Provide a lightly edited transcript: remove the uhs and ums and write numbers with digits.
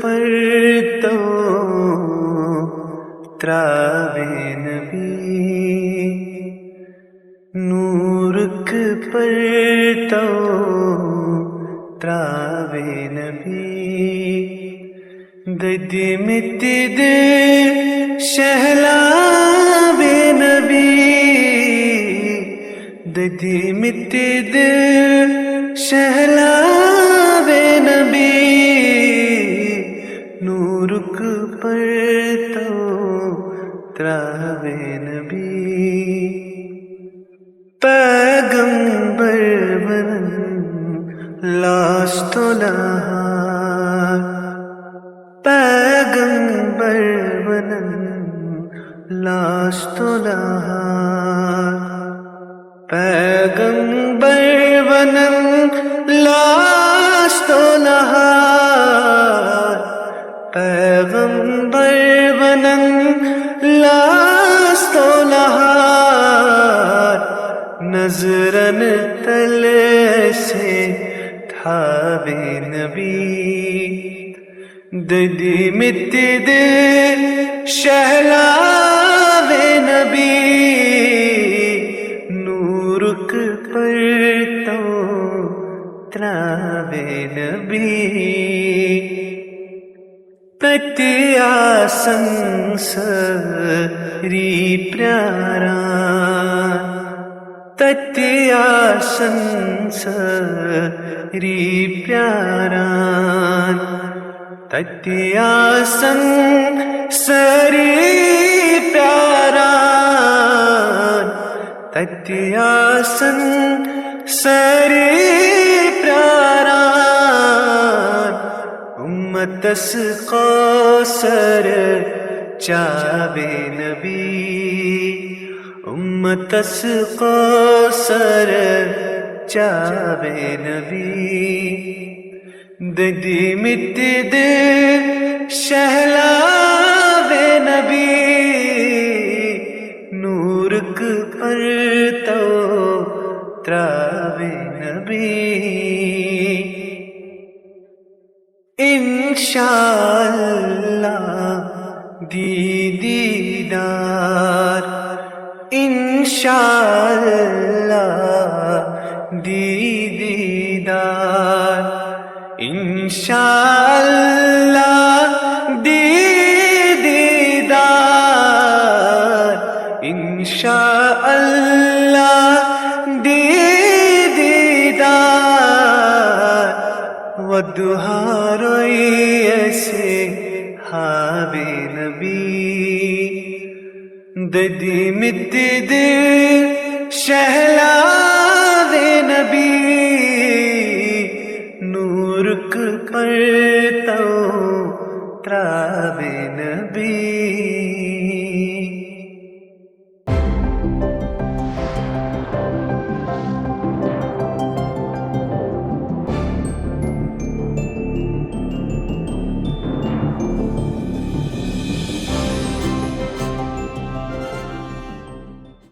پر تو تراوے نبی، نورک پر تو تراوے نبی، ددی متد شہلاوے نبی، ددی متد شہلاوے نبی، نورک پر تو تراوے نبی، پیغمبر بن لاست و نہار، پیغمبر بن لاست و نہار، پیغمبر بن لاست و نہار، پیغمبر بن لاست و نہار، نظرن تل سے تھاوے نبی، ددی متد شہلاوے نبی، نورک پر تو تراوے نبی، تتیا سنسری پیارا، تتیا سنسری پیارا، تتیا سنسری پیارا، تتیا سنسری پیارا، امتس قوثر چاوے نبی، امتس قوثر چاوے نبی، ددی متد شہلاوے نبی، نورک پر تو تراوے نبی، انشاءاللہ دیدار، انشاءاللہ دیدار، انشاءاللہ دیدار، انشاءاللہ دیدار، ودھا روئی سے ہاوے نبی، ددی متد شہلاوے نبی، نورک پر تو تراوے نبی۔